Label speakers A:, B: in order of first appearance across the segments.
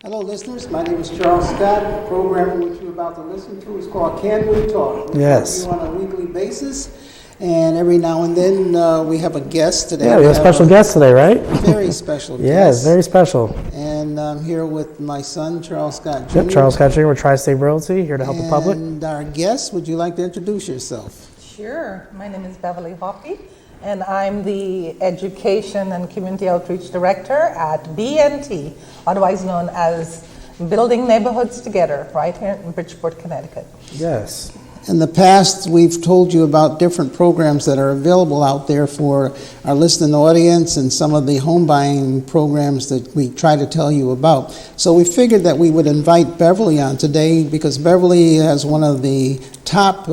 A: Hello, listeners. My name is Charles Scott. The program which you're about to listen to is called Can We Talk?
B: Yes.
A: We on a weekly basis, and every now and then we have a guest today.
B: Yeah, we have a special guest today, right?
A: Very special guest.
B: Yes, very special.
A: And I'm here with my son, Charles Scott Jr.
B: Yep, Charles Scott Jr. with Tri-State Realty, here to help the public.
A: And our guest, would you like to introduce yourself?
C: Sure. My name is Beverly Hoppie, and I'm the Education and Community Outreach Director at BNT, otherwise known as Building Neighborhoods Together, right here in Bridgeport, Connecticut.
B: Yes.
A: In the past, we've told you about different programs that are available out there for our listening audience and some of the home buying programs that we try to tell you about. So we figured that we would invite Beverly on today because Beverly has one of the top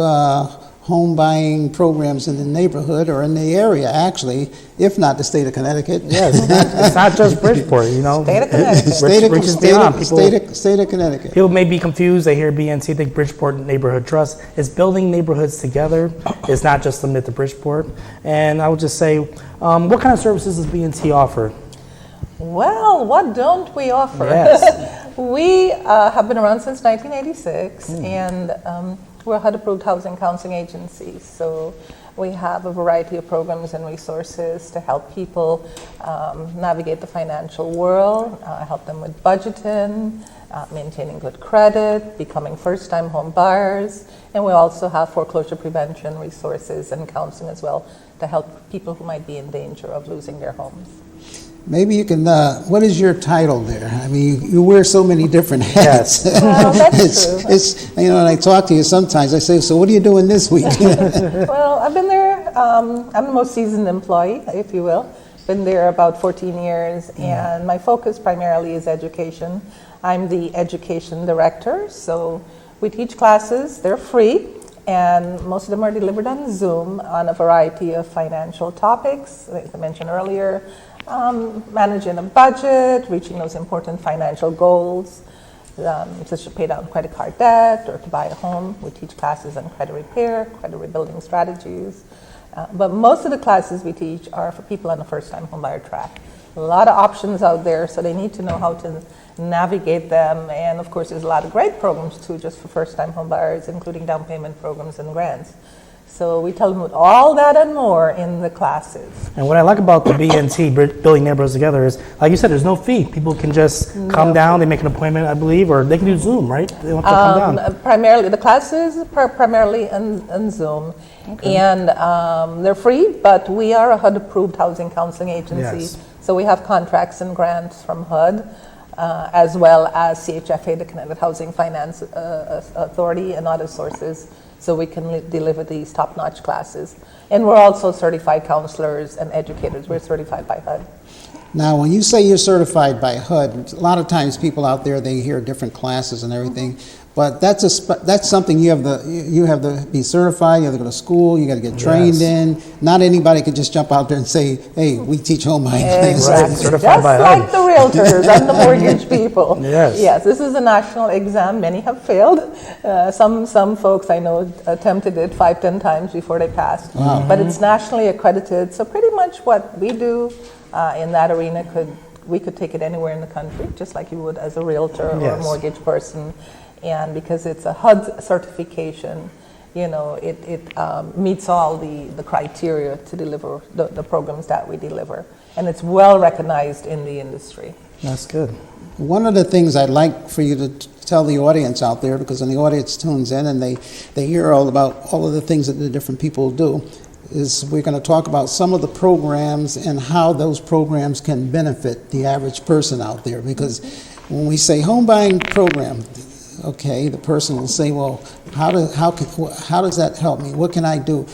A: home buying programs in the neighborhood or in the area, actually, if not the state of Connecticut.
B: Yes, it's not just Bridgeport, you know.
C: State of Connecticut.
A: State of Connecticut.
B: People may be confused. They hear BNT, think Bridgeport Neighborhood Trust. It's building neighborhoods together. It's not just limited to Bridgeport. And I would just say, what kind of services does BNT offer?
C: Well, what don't we offer?
B: Yes.
C: We have been around since 1986, and we're a HUD-approved housing counseling agency. So we have a variety of programs and resources to help people navigate the financial world, help them with budgeting, maintaining good credit, becoming first-time home buyers, and we also have foreclosure prevention resources and counseling as well to help people who might be in danger of losing their homes.
A: Maybe you can, what is your title there? I mean, you wear so many different hats.
C: Yes. Well, that's true.
A: It's, you know, when I talk to you sometimes, I say, so what are you doing this week?
C: Well, I've been there, I'm the most seasoned employee, if you will. Been there about 14 years, and my focus primarily is education. I'm the education director, so we teach classes, they're free, and most of them are delivered on Zoom on a variety of financial topics, as I mentioned earlier. Managing a budget, reaching those important financial goals, such as to pay down credit card debt or to buy a home. We teach classes on credit repair, credit rebuilding strategies. But most of the classes we teach are for people on the first-time homebuyer track. A lot of options out there, so they need to know how to navigate them. And of course, there's a lot of great programs too, just for first-time homebuyers, including down payment programs and grants. So we tell them all that and more in the classes.
B: And what I like about the BNT, Building Neighborhoods Together, is, like you said, there's no fee. People can just come down, they make an appointment, I believe, or they can do Zoom, right? They don't have to come down.
C: Primarily, the classes primarily on Zoom. Okay. And they're free, but we are a HUD-approved housing counseling agency.
B: Yes.
C: So we have contracts and grants from HUD, as well as CHFA, the Connecticut Housing Finance Authority, and other sources, so we can deliver these top-notch classes. And we're also certified counselors and educators. We're certified by HUD.
A: Now, when you say you're certified by HUD, a lot of times people out there, they hear different classes and everything, but that's something you have to be certified, you have to go to school, you got to get trained in. Not anybody can just jump out there and say, hey, we teach home buying.
C: Exactly.
B: Right, certified
C: Just
B: by
C: like
B: HUD.
C: the realtors and the mortgage people.
B: Yes.
C: Yes, this is a national exam. Many have failed. Some folks I know attempted it 5-10 times before they passed.
A: Wow.
C: But it's nationally accredited. So pretty much what we do in that arena we could take it anywhere in the country, just like you would as a realtor or a mortgage person. And because it's a HUD certification, you know, it meets all the criteria to deliver the programs that we deliver. And it's well recognized in the industry.
B: That's good.
A: One of the things I'd like for you to tell the audience out there, because when the audience tunes in and they hear all about all of the things that the different people do, is we're going to talk about some of the programs and how those programs can benefit the average person out there. Because when we say home buying program, okay, the person will say, well, how does that help me? What can I do?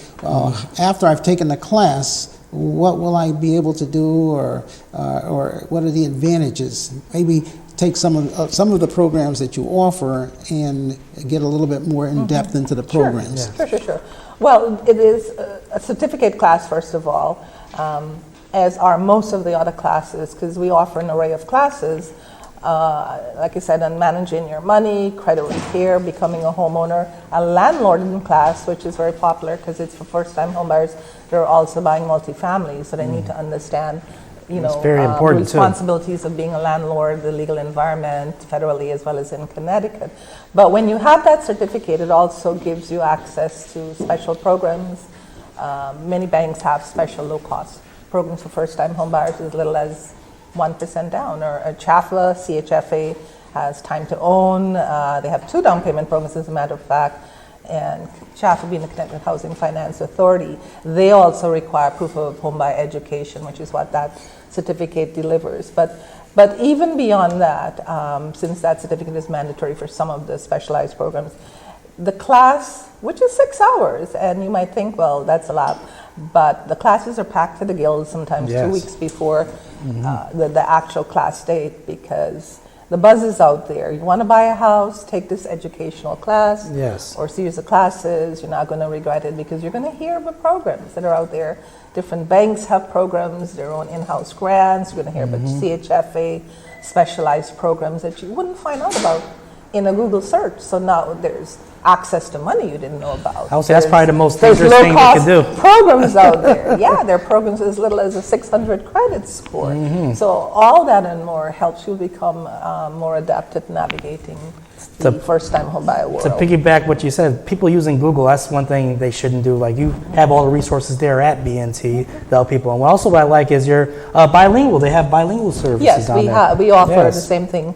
A: After I've taken the class, what will I be able to do, or what are the advantages? Maybe take some of the programs that you offer and get a little bit more in depth into the programs.
C: Sure. Well, it is a certificate class, first of all, as are most of the other classes, because we offer an array of classes. Like I said, on managing your money, credit repair, becoming a homeowner, a landlording class, which is very popular because it's for first-time homebuyers. They're also buying multifamily, so they need to understand
B: very important, too.
C: responsibilities of being a landlord, the legal environment, federally as well as in Connecticut. But when you have that certificate, it also gives you access to special programs. Many banks have special low-cost programs for first-time homebuyers as little as 1% down, or a CHFA, CHFA has time to own. They have 2 down payment programs, as a matter of fact, and CHFA being the Connecticut Housing Finance Authority. They also require proof of home buyer education, which is what that certificate delivers. But even beyond that, since that certificate is mandatory for some of the specialized programs, the class, which is 6 hours, and you might think, well, that's a lot, but the classes are packed to the gills sometimes 2 weeks before the actual class date, because the buzz is out there. You want to buy a house, take this educational class or series of classes. You're not going to regret it, because you're going to hear about programs that are out there. Different banks have programs, their own in-house grants. You're going to hear about CHFA, specialized programs that you wouldn't find out about in a Google search. So now there's access to money you didn't know about.
B: I would say that's probably the most dangerous thing they could do.
C: Programs out there. Yeah, there are programs as little as a 600 credit score. So all that and more helps you become more adept at navigating the first-time homebuyer world.
B: To piggyback what you said, people using Google, that's one thing they shouldn't do. Like, you have all the resources there at BNT to help people. And also what I like is you're bilingual. They have bilingual services down there.
C: We offer the same thing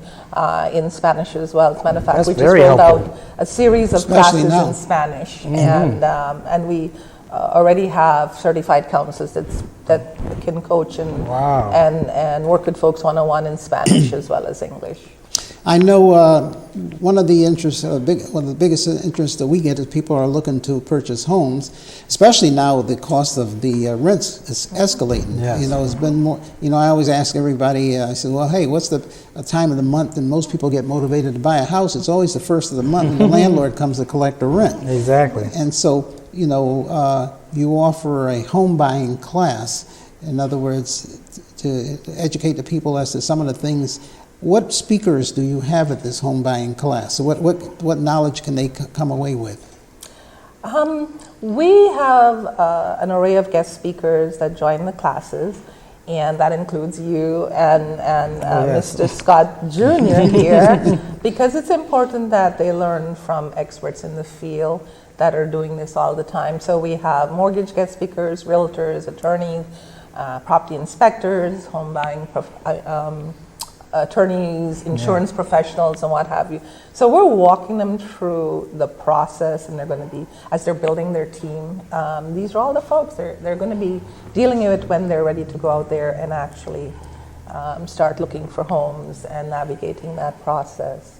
C: in Spanish as well. As a matter of fact,
B: That's
C: we just
B: very
C: rolled
B: helpful.
C: out a series of
A: Especially
C: classes
A: now.
C: in Spanish, and we already have certified counselors that can coach and work with folks one-on-one in Spanish as well as English.
A: I know one of the interests, one of the biggest interests that we get is people are looking to purchase homes, especially now the cost of the rents is escalating.
B: Yes.
A: It's been more. I always ask everybody. I say, well, hey, what's the time of the month? And most people get motivated to buy a house. It's always the first of the month, and the landlord comes to collect the rent.
B: Exactly.
A: And so, you offer a home buying class. In other words, to educate the people as to some of the things. What speakers do you have at this home buying class? So what knowledge can they come away with?
C: We have an array of guest speakers that join the classes, and that includes you and Mr. Scott Jr. here, because it's important that they learn from experts in the field that are doing this all the time. So we have mortgage guest speakers, realtors, attorneys, property inspectors, home buying attorneys, insurance professionals, and what have you. So we're walking them through the process, and they're going to be, as they're building their team, these are all the folks they're going to be dealing with when they're ready to go out there and actually start looking for homes and navigating that process.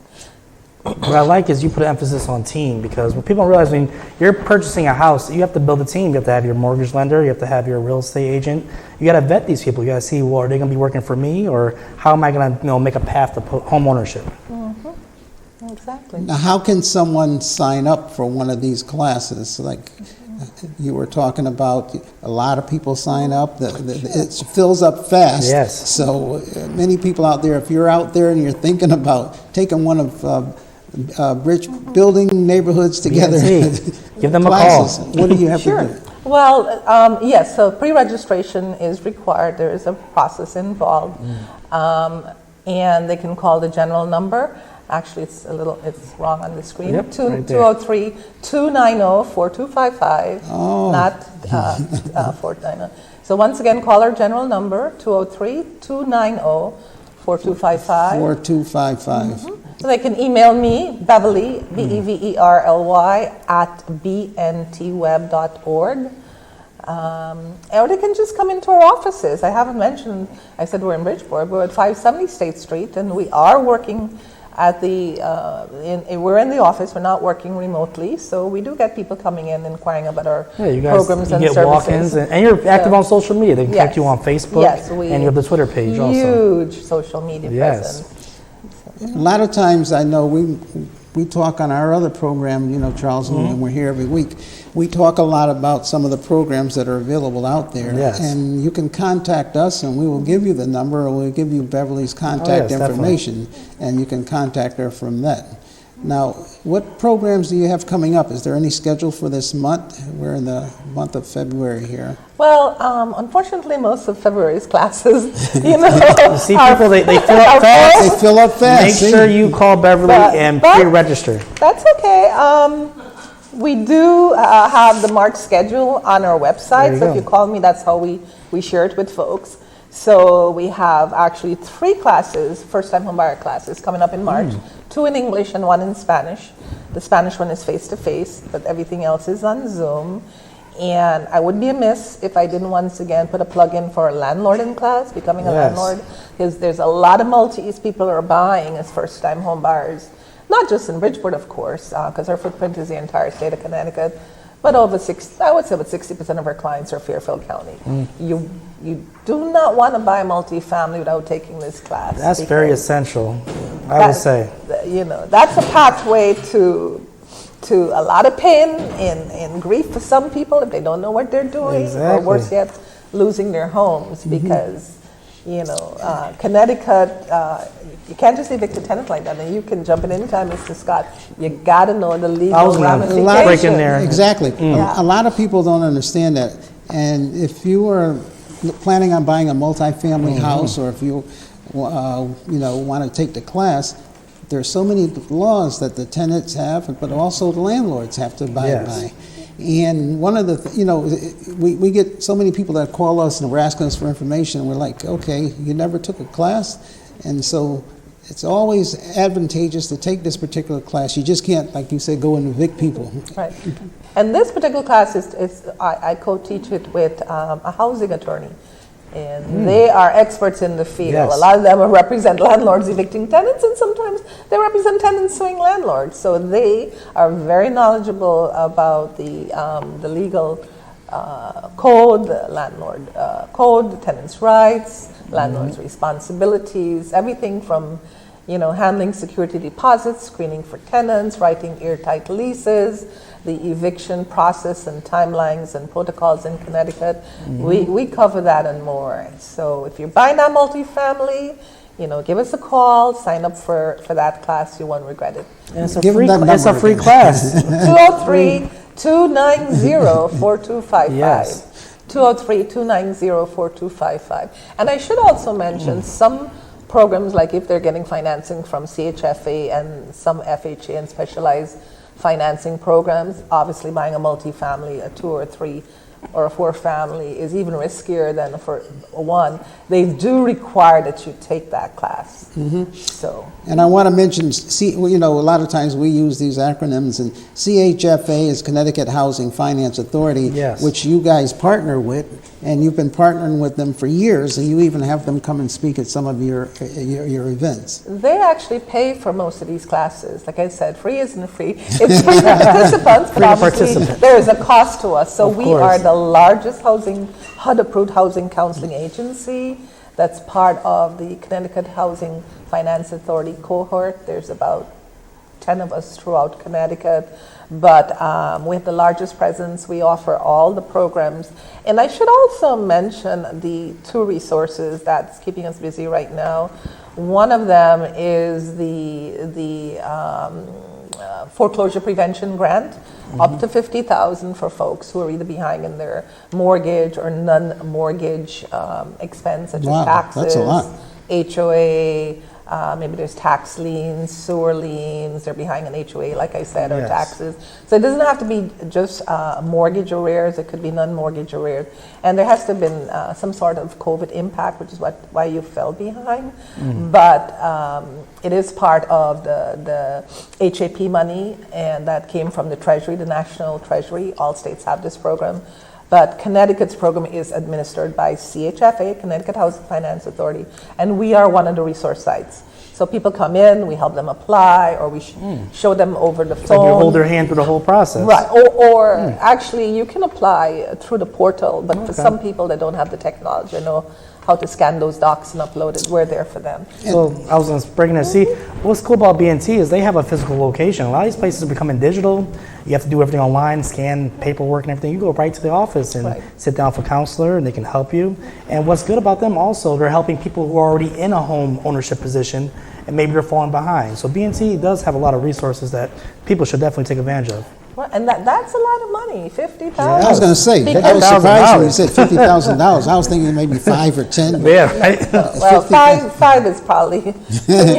B: What I like is you put an emphasis on team, because when people realize when you're purchasing a house, you have to build a team. You have to have your mortgage lender, you have to have your real estate agent. You got to vet these people. You got to see, well, are they going to be working for me, or how am I going to make a path to home ownership?
C: Exactly.
A: Now, how can someone sign up for one of these classes? Like you were talking about, a lot of people sign up. It fills up fast.
B: Yes.
A: So many people out there, if you're out there and you're thinking about taking one of building neighborhoods together,
B: give them
A: classes,
B: a call.
A: what do you have to do?
C: Well, yes, so pre-registration is required. There is a process involved. And they can call the general number. Actually, it's wrong on the screen.
B: Yep, right there.
C: 203-290-4255, not 490. So once again, call our general number, 203-290-4255.
A: 4255.
C: So they can email me, Beverly, Beverly, at bntweb.org. Or they can just come into our offices. I haven't mentioned, I said we're in Bridgeport. We're at 570 State Street, and we are working at we're in the office. We're not working remotely, so we do get people coming in inquiring about our programs and services.
B: You get walk-ins, and you're active on social media. They can connect you on Facebook, and you have the Twitter page also.
C: Huge social media presence.
A: A lot of times, I know we talk on our other program, Charles, and we're here every week. We talk a lot about some of the programs that are available out there.
B: Yes.
A: And you can contact us, and we will give you the number, or we'll give you Beverly's contact information, and you can contact her from that. Now, what programs do you have coming up? Is there any schedule for this month? We're in the month of February here.
C: Well, unfortunately, most of February's classes,
B: You see people, they fill up fast.
A: They fill up fast.
B: Make
A: see?
B: sure you call Beverly and pre-register.
C: That's okay. We do have the March schedule on our website, so if you call me, that's how we share it with folks. So we have actually 3 classes, first-time homebuyer classes, coming up in March. 2 in English and 1 in Spanish. The Spanish one is face-to-face, but everything else is on Zoom. And I would be amiss if I didn't once again put a plug in for a landlord in class, becoming a landlord, because there's a lot of Maltese people who are buying as first-time home buyers, not just in Bridgeport, of course, because our footprint is the entire state of Connecticut, but over 60% of our clients are Fairfield County. You do not want to buy a multifamily without taking this class.
B: That's very essential, I would say.
C: That's a pathway to a lot of pain and grief for some people if they don't know what they're doing, or worse yet, losing their homes because, Connecticut, you can't just evict a tenant like that, and you can jump in anytime, Mr. Scott. You got to know the legal ramifications.
B: In there.
A: Exactly. A lot of people don't understand that. And if you are planning on buying a multifamily house, or if you want to take the class, there's so many laws that the tenants have, but also the landlords have to abide by. And one of the, we get so many people that call us and we're asking us for information, and we're like, okay, you never took a class? And so it's always advantageous to take this particular class. You just can't, like you said, go and evict people.
C: Right. And this particular class I co-teach it with a housing attorney. And they are experts in the field. A lot of them represent landlords evicting tenants, and sometimes they represent tenants suing landlords. So they are very knowledgeable about the legal code, the landlord code, the tenants' rights, landlord's responsibilities, everything from handling security deposits, screening for tenants, writing airtight leases, the eviction process and timelines and protocols in Connecticut. We cover that and more. So if you're buying that multifamily, give us a call, sign up for that class. You won't regret it.
B: And it's a free class.
C: 203-290-4255. Yes. 203-290-4255. And I should also mention some programs, like if they're getting financing from CHFA and some FHA and specialized financing programs, obviously buying a multifamily, a 2 or 3 or a 4 family is even riskier than for one. They do require that you take that class. So.
A: And I want to mention, a lot of times we use these acronyms, and CHFA is Connecticut Housing Finance Authority, which you guys partner with, and you've been partnering with them for years, and you even have them come and speak at some of your events.
C: They actually pay for most of these classes. Like I said, free isn't free. It's free for participants, but obviously there is a cost to us. So we are the largest HUD-approved housing counseling agency that's part of the Connecticut Housing Finance Authority cohort. There's about 10 of us throughout Connecticut, but we have the largest presence. We offer all the programs. And I should also mention the 2 resources that's keeping us busy right now. One of them is the foreclosure prevention grant, up to $50,000 for folks who are either behind in their mortgage or non-mortgage expense, such as taxes,
A: that's a lot.
C: HOA, maybe there's tax liens, sewer liens, they're behind an HOA, like I said, or taxes. So it doesn't have to be just mortgage arrears, it could be non-mortgage arrears. And there has to have been some sort of COVID impact, which is why you fell behind. But it is part of the HAP money, and that came from the Treasury, the National Treasury. All states have this program. But Connecticut's program is administered by CHFA, Connecticut Housing Finance Authority, and we are one of the resource sites. So people come in, we help them apply, or we show them over the phone.
B: Like you hold their hand through the whole process.
C: Right, or actually you can apply through the portal, but for some people that don't have the technology, how to scan those docs and upload it, we're there for them.
B: So I was just bringing it. See, what's cool about BNT is they have a physical location. A lot of these places are becoming digital. You have to do everything online, scan paperwork and everything. You go right to the office and sit down with a counselor, and they can help you. And what's good about them also, they're helping people who are already in a home ownership position, and maybe you're falling behind. So BNT does have a lot of resources that people should definitely take advantage of.
C: Well, and that's a lot of money, $50,000.
A: I was going to say, I was surprised when you said $50,000. I was thinking maybe 5 or 10.
B: Yeah, right?
C: Well, five is probably, 2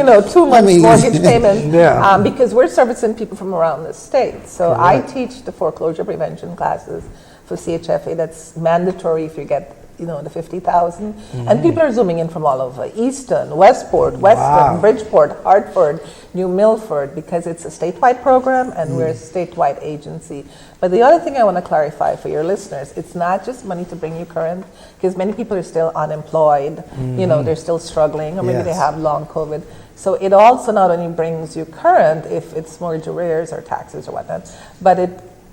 C: months mortgage payment.
B: Yeah.
C: Because we're servicing people from around the state. So I teach the foreclosure prevention classes for CHFA. That's mandatory if you get, the 50,000. And people are zooming in from all over: Easton, Westport, Weston, Bridgeport, Hartford, New Milford, because it's a statewide program and we're a statewide agency. But the other thing I want to clarify for your listeners, it's not just money to bring you current, because many people are still unemployed, they're still struggling, or maybe they have long COVID. So it also not only brings you current if it's mortgage arrears or taxes or whatnot, but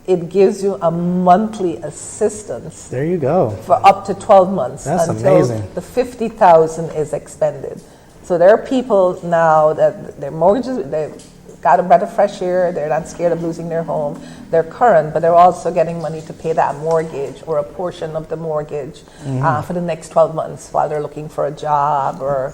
C: it gives you a monthly assistance.
B: There you go.
C: For up to 12 months.
B: That's
C: until
B: amazing.
C: the 50,000 is expended. So there are people now that their mortgages, they've got a breath of fresh air, they're not scared of losing their home, they're current, but they're also getting money to pay that mortgage or a portion of the mortgage for the next 12 months while they're looking for a job, or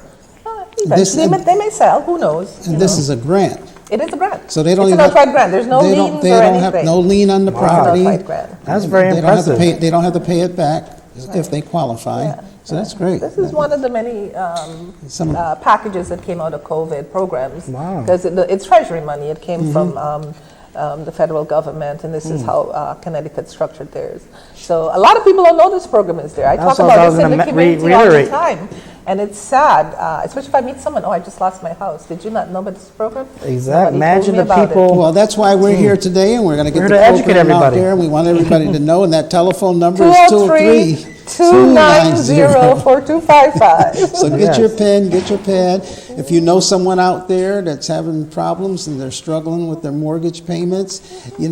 C: eventually they may sell, who knows.
A: And this is a grant.
C: It is a grant.
A: So they don't
C: it's
A: even
C: a notified grant. There's no liens
A: they
C: or
A: don't
C: anything.
A: have no lien on the property.
C: Notified grant.
B: That's very impressive.
A: They don't have to pay it back if they qualify.
C: Yeah.
A: So that's great.
C: This is one of the many packages that came out of COVID programs.
B: Wow.
C: Because it's Treasury money. It came from the federal government, and this is how Connecticut structured theirs. So a lot of people don't know this program is there. I talk about this in the community all the time. And it's sad, especially if I meet someone, I just lost my house. Did you not know about this program?
B: Exactly.
C: Nobody
B: Imagine
C: told me
B: the
C: about
B: people.
C: it.
A: Well, that's why we're here today, and we're going to get
B: We're
A: the
B: here to educate
A: program out
B: everybody.
A: there. And we want everybody to know, and that telephone number is
C: 203 290 4255.
A: So get your pen, get your pad. If you know someone out there that's having problems and they're struggling with their mortgage payments, it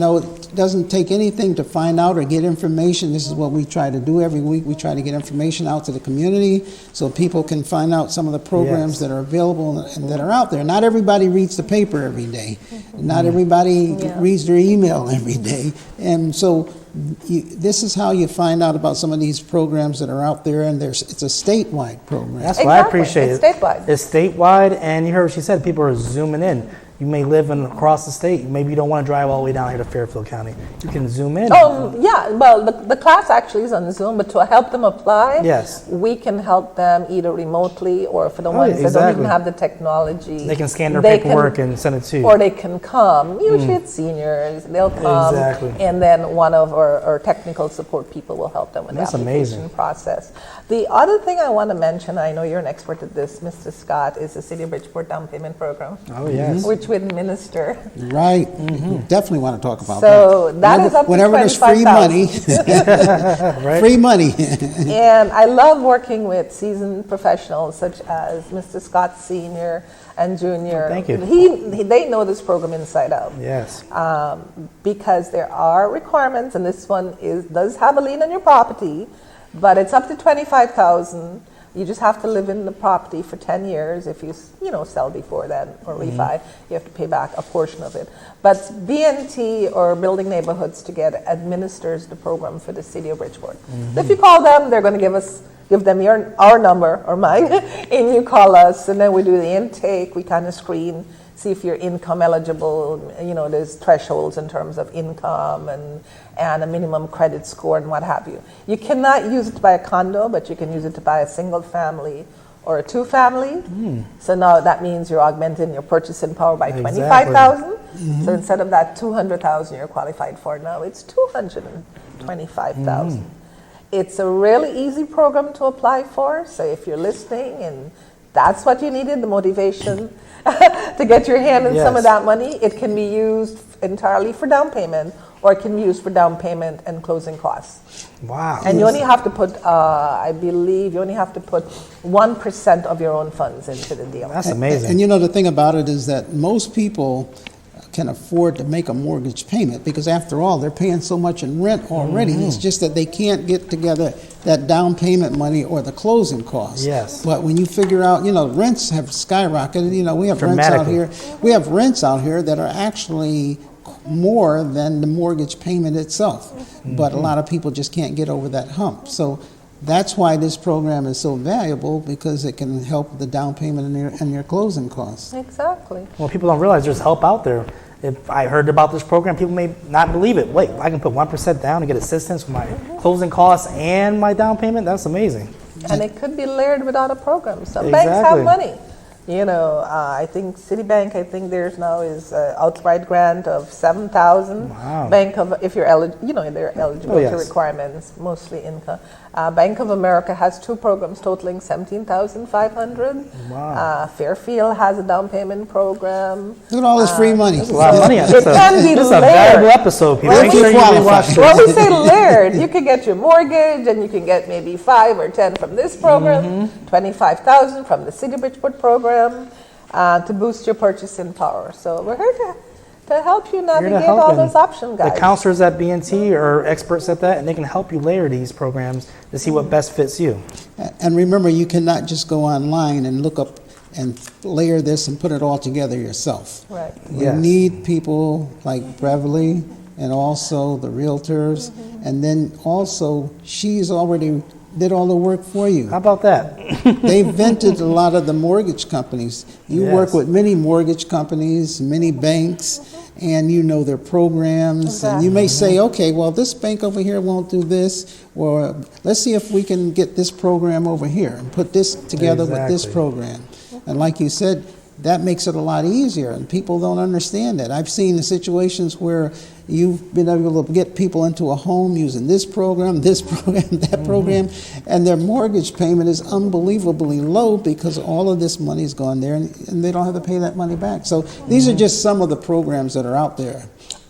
A: doesn't take anything to find out or get information. This is what we try to do every week. We try to get information out to the community so people can find out some of the programs that are available and that are out there. Not everybody reads the paper every day. Not everybody reads their email every day. And so this is how you find out about some of these programs that are out there, and it's a statewide program.
B: That's what I appreciate.
C: It's statewide.
B: It's statewide, and you heard what she said. People are zooming in. You may live across the state. Maybe you don't want to drive all the way down here to Fairfield County. You can zoom in.
C: Oh, yeah. Well, the class actually is on Zoom, but to help them apply,
B: Yes.
C: we can help them either remotely, or for the ones that don't even have the technology.
B: They can scan their paperwork and send it to you.
C: Or they can come. Usually it's seniors. They'll come.
B: Exactly.
C: And then one of our technical support people will help them with
B: That's
C: the application
B: amazing.
C: process. The other thing I want to mention, I know you're an expert at this, Mr. Scott, is the City of Bridgeport Down Payment Program.
B: Oh, yes.
C: Which we administer.
A: Right. Definitely want to talk about
C: So that is up to
A: whenever there's free money.
B: Right?
A: Free money.
C: And I love working with seasoned professionals such as Mr. Scott Sr. and Jr.
B: Thank you.
C: They know this program inside out.
B: Yes.
C: Because there are requirements, and this one does have a lien on your property, but it's up to $25,000. You just have to live in the property for 10 years. If you sell before then or refi, you have to pay back a portion of it. But BNT, or Building Neighborhoods Together, administers the program for the City of Bridgeport. So if you call them, they're going to give them our number or mine, and you call us, and then we do the intake. We kind of screen, see if you're income eligible. There's thresholds in terms of income and a minimum credit score and what have you. You cannot use it to buy a condo, but you can use it to buy a single family or a two family. So now that means you're augmenting your purchasing power by $25,000. So instead of that $200,000 you're qualified for now, it's $225,000. It's a really easy program to apply for. So if you're listening and that's what you needed, the motivation to get your hand in some of that money, it can be used entirely for down payment, or it can be used for down payment and closing costs.
B: Wow.
C: And you only have to put, I believe, 1% of your own funds into the deal.
B: That's amazing.
A: And the thing about it is that most people can afford to make a mortgage payment, because after all, they're paying so much in rent already. It's just that they can't get together that down payment money or the closing costs.
B: Yes.
A: But when you figure out, rents have skyrocketed. We have rents out here. We have rents out here that are actually more than the mortgage payment itself. But a lot of people just can't get over that hump. So That's why this program is so valuable, because it can help the down payment and your closing costs.
C: Exactly.
B: Well, people don't realize there's help out there. If I heard about this program, people may not believe it. Wait, I can put 1% down and get assistance for my closing costs and my down payment? That's amazing.
C: And it could be layered without a program. Some
B: Exactly.
C: banks have money. You know, I think Citibank, I think theirs now is outright grant of $7,000.
B: Wow.
C: Bank of, if you're eligible, you know, they're eligible
B: Oh, yes.
C: to requirements, mostly income. Bank of America has 2 programs totaling $17,500.
B: Wow.
C: Fairfield has a down payment program.
A: Look at all this free money.
B: That's a lot of money.
C: It can be
B: This is a
C: layered.
B: valuable episode, people.
C: Well,
B: Make
C: we
B: sure you
A: qualify.
B: rewatch this.
C: Well, we say layered. You can get your mortgage, and you can get maybe 5 or 10 from this program, 25,000 from the City Bridgeport program, to boost your purchasing power. So we're here to help you
B: Here to
C: navigate
B: help,
C: all
B: and
C: those options, guys.
B: The counselors at BNT are experts at that, and they can help you layer these programs to see what best fits you.
A: And remember, you cannot just go online and look up and layer this and put it all together yourself.
C: Right.
A: You
B: Yes.
A: need people like Beverly, and also the realtors, and then also she's already did all the work for you.
B: How about that?
A: They vented a lot of the mortgage companies. You work
B: Yes.
A: with many mortgage companies, many banks, and you know their programs. And you may say, okay, well, this bank over here won't do this, or let's see if we can get this program over here and put this together with this
B: Exactly.
A: program. And like you said, that makes it a lot easier, and people don't understand that. I've seen the situations where you've been able to get people into a home using this program, that program, and their mortgage payment is unbelievably low because all of this money's gone there, and they don't have to pay that money back. So these are just some of the programs that are out there.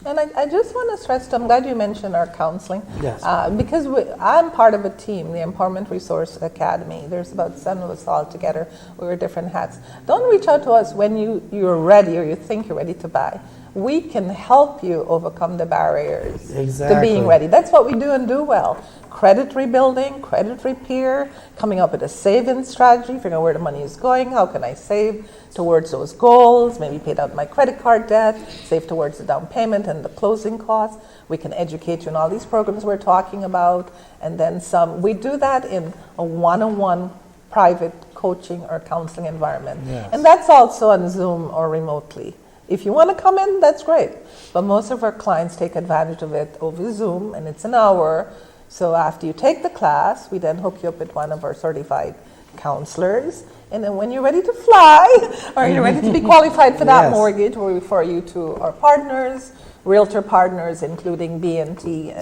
C: And I just want to stress, I'm glad you mentioned our counseling.
B: Yes.
C: Because I'm part of a team, the Empowerment Resource Academy. There's about 7 of us all together. We wear different hats. Don't reach out to us when you're ready or you think you're ready to buy. We can help you overcome the barriers to
B: Exactly.
C: being ready. That's what we do and do well. Credit rebuilding, credit repair, coming up with a savings strategy, figuring out where the money is going, how can I save towards those goals, maybe pay down my credit card debt, save towards the down payment and the closing costs. We can educate you in all these programs we're talking about, and then some. We do that in a one-on-one private coaching or counseling environment.
B: Yes.
C: And that's also on Zoom or remotely. If you want to come in, that's great. But most of our clients take advantage of it over Zoom, and it's an hour. So after you take the class, we then hook you up with one of our certified counselors. And then when you're ready to fly, or you're ready to be qualified for that
B: Yes.
C: mortgage, we refer you to our partners, realtor partners, including BNT,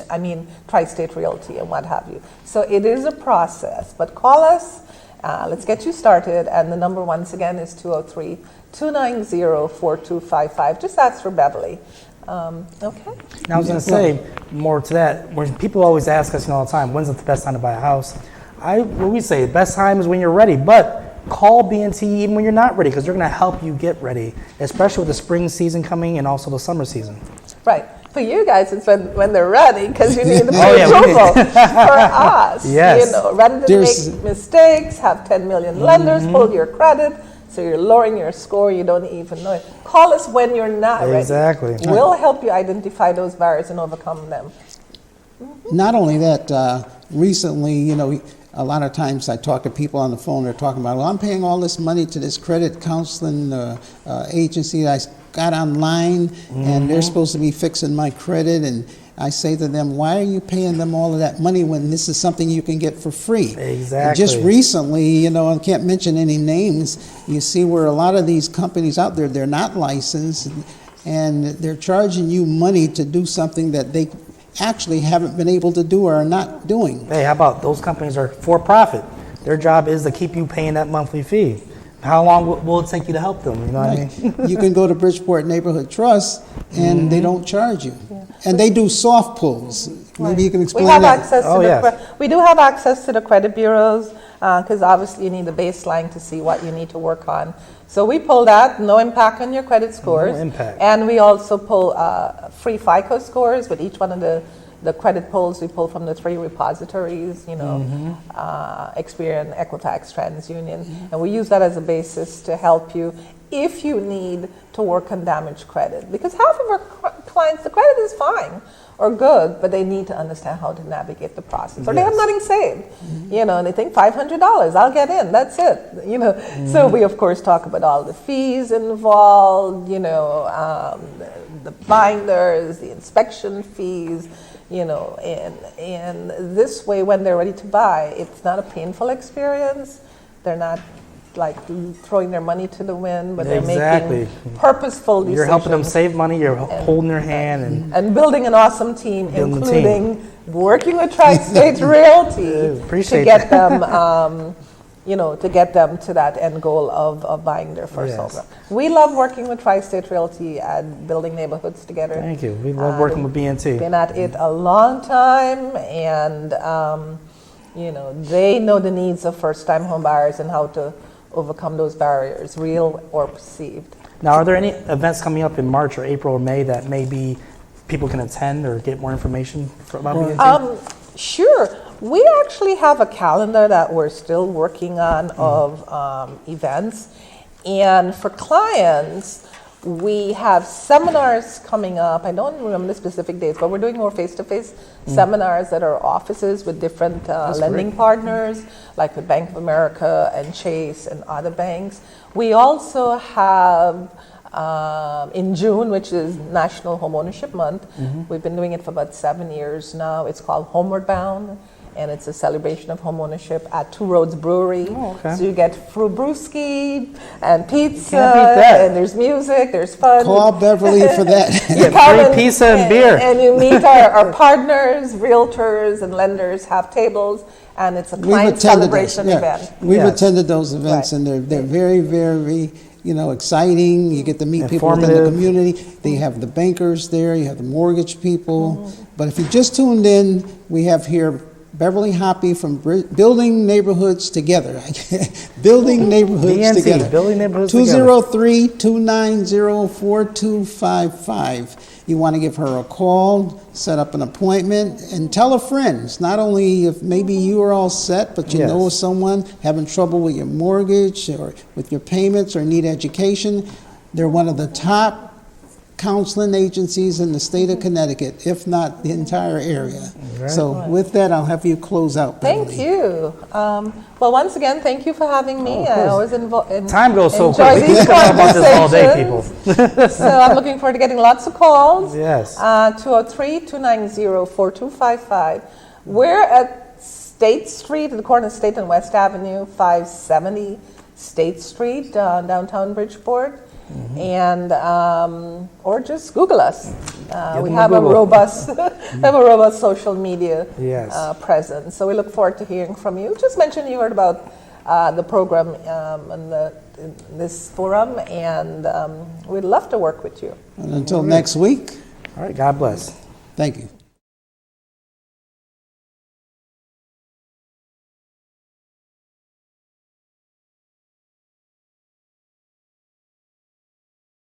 C: Tri-State Realty and what have you. So it is a process, but call us. Let's get you started. And the number once again is 203-290-4255. Just ask for Beverly. Okay.
B: Now, I was going to say more to that. When people always ask us all the time, when's the best time to buy a house? What we say, the best time is when you're ready, but call BNT even when you're not ready, because they're going to help you get ready, especially with the spring season coming and also the summer season.
C: Right. For you guys, it's when they're ready, because you need the
B: Oh, yeah, we
C: approval. For us,
B: Yes.
C: rather than
A: There's-
C: make mistakes, have 10 million lenders pull your credit, so you're lowering your score, you don't even know it. Call us when you're not ready.
B: Exactly.
C: We'll help you identify those barriers and overcome them.
A: Not only that, recently, a lot of times I talk to people on the phone, they're talking about, well, I'm paying all this money to this credit counseling agency that I got online, and they're supposed to be fixing my credit, and I say to them, why are you paying them all of that money when this is something you can get for free?
B: Exactly.
A: And just recently, I can't mention any names, you see where a lot of these companies out there, they're not licensed, and they're charging you money to do something that they actually haven't been able to do or are not doing.
B: Hey, how about those companies are for profit? Their job is to keep you paying that monthly fee. How long will it take you to help them? You know what I mean?
A: You can go to Bridgeport Neighborhood Trust, and they don't charge you. And they do soft pulls. Maybe you can explain
C: We have
A: that.
C: access
B: Oh,
C: to
B: yes.
C: we do have access to the credit bureaus, because obviously you need the baseline to see what you need to work on. So we pull that, no impact on your credit scores.
B: No impact.
C: And we also pull free FICO scores with each one of the credit pulls we pull from the 3 repositories, Experian, Equifax, TransUnion. And we use that as a basis to help you if you need to work on damaged credit. Because half of our clients, the credit is fine or good, but they need to understand how to navigate the process. Or they have nothing saved, you know, and they think $500, I'll get in, that's it, you know. So we, of course, talk about all the fees involved, you know, the binders, the inspection fees, you know, and this way, when they're ready to buy, it's not a painful experience. They're not like throwing their money to the wind, but they're making purposeful decisions.
B: You're helping them save money, you're holding their hand.
C: And building an awesome team, including working with Tri-State Realty to get them, you know, to get them to that end goal of buying their first home. We love working with Tri-State Realty and building neighborhoods together.
B: Thank you. We love working with BNT.
C: Been at it a long time, and you know, they know the needs of first-time home buyers and how to overcome those barriers, real or perceived.
B: Now, are there any events coming up in March or April or May that maybe people can attend or get more information about BNT?
C: Sure. We actually have a calendar that we're still working on of events. And for clients, we have seminars coming up. I don't remember the specific dates, but we're doing more face-to-face seminars at our offices with different lending partners, like with Bank of America and Chase and other banks. We also have in June, which is National Homeownership Month. We've been doing it for about 7 years now. It's called Homeward Bound, and it's a celebration of homeownership at Two Roads Brewery. So you get brewski and pizza, and there's music, there's fun.
A: Call Beverly for that.
B: You get free pizza and beer.
C: And you meet our partners, realtors and lenders have tables, and it's a client celebration event.
A: We've attended those events, and they're very, very, you know, exciting. You get to meet people within the community. They have the bankers there, you have the mortgage people. But if you just tuned in, we have here Beverly Hoppie from Building Neighborhoods Together. Building Neighborhoods
B: BNT,
A: Together.
B: Building Neighborhoods Together.
A: 203-290-4255. You want to give her a call, set up an appointment, and tell a friend. Not only if maybe you are all set, but you know someone having trouble with your mortgage or with your payments or need education. They're one of the top counseling agencies in the state of Connecticut, if not the entire area. So with that, I'll have you close out, Beverly.
C: Thank you. Well, once again, thank you for having me. I always
B: time goes so
C: enjoy
B: quick.
C: these
B: We can talk about this all day, people.
C: So I'm looking forward to getting lots of calls.
B: Yes.
C: 203-290-4255. We're at State Street, at the corner of State and West Avenue, 570 State Street, downtown Bridgeport. And or just Google us. We have a robust social media presence. So we look forward to hearing from you. Just mention you heard about the program in this forum, and we'd love to work with you.
A: And until next week.
B: All right, God bless.
A: Thank you.